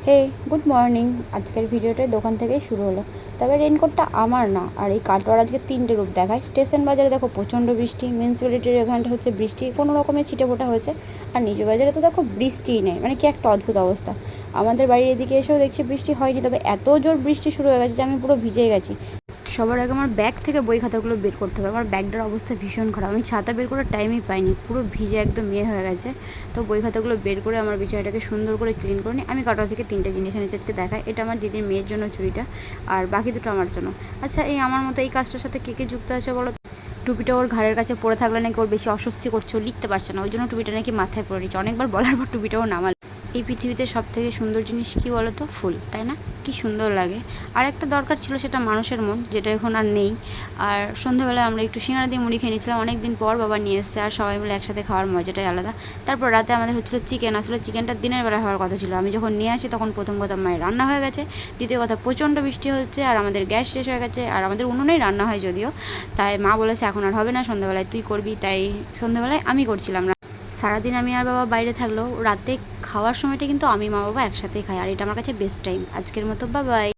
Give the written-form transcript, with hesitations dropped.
হে, good morning. আজকের ভিডিওটা দোকান থেকেই শুরু হলো। তবে রেনকোটটা আমার না, আর এই কাটোয়ার আজকে 3টে রূপ দেখায়। স্টেশন বাজারে দেখো প্রচণ্ড বৃষ্টি, মিউনিসিপ্যালিটির এখানটা হচ্ছে বৃষ্টি কোনো রকমের ছিটেফোঁটা হয়েছে। আর নিচু বাজারে তো দেখো বৃষ্টিই নেই, মানে কি একটা অদ্ভুত অবস্থা। আমাদের বাড়ির এদিকে এসেও দেখছি বৃষ্টি হয়নি, তবে এত জোর বৃষ্টি শুরু হয়ে গেছে যে আমি পুরো ভিজে গেছি। সবার আগে আমার ব্যাগ থেকে বই খাতাগুলো বের করতে হবে। আমার ব্যাগটার অবস্থা ভীষণ খারাপ, আমি ছাতা বের করার টাইমই পাইনি, পুরো ভিজে একদম হয়ে গেছে। তো বই খাতাগুলো বের করে আমার বিছানাটাকে সুন্দর করে ক্লিন করে নিই। আমি কাটোয়া থেকে 3টে জিনিস এনেছি, আজকে দেখাই। এটা আমার দিদির মেয়ের জন্য চুড়িটা, আর বাকি দুটো আমার জন্য। আচ্ছা, এই আমার মতো এই কাজটার সাথে কে কে যুক্ত আছে বলো? টুপিটা ওর ঘাড়ের কাছে পড়ে থাকলে নাকি ওর বেশি অস্বস্তি করছে, ও লিখতে পারছে না, ওই জন্য টুপিটা নাকি মাথায় পড়ে নিচ্ছে। অনেকবার বলার পর টুপিটাও নামাল। এই পৃথিবীতে সব থেকে সুন্দর জিনিস কী বলো তো? ফুল, তাই না? কি সুন্দর লাগে। আর একটা দরকার ছিল, সেটা মানুষের মন, যেটা এখন আর নেই। আর সন্ধ্যাবেলায় আমরা একটু সিঙ্গাড়া দিয়ে মুড়ি খেয়ে নিয়েছিলাম, অনেক দিন পর বাবা নিয়ে এসেছে, আর সবাই মিলে একসাথে খাওয়ার মজাটাই আলাদা। তারপর রাতে আমাদের হচ্ছিলো চিকেন। আসলে চিকেনটা দিনের বেলা হওয়ার কথা ছিল, আমি যখন নিয়ে আসি তখন প্রথম কথা মায়ের রান্না হয়ে গেছে, দ্বিতীয় কথা প্রচণ্ড বৃষ্টি হচ্ছে, আর আমাদের গ্যাস শেষ হয়ে গেছে, আর আমাদের উনুনেই রান্না হয় যদিও। তাই মা বলেছে এখন আর হবে না, সন্ধ্যাবেলায় তুই করবি। তাই সন্ধ্যাবেলায় আমি করছিলাম। সারাদিন আমি আর বাবা বাইরে থাকলেও রাতে খাওয়ার সময়টা কিন্তু আমি মা বাবা একসাথেই খাই, আর এটা আমার কাছে বেস্ট টাইম। আজকের মতো বাবাই।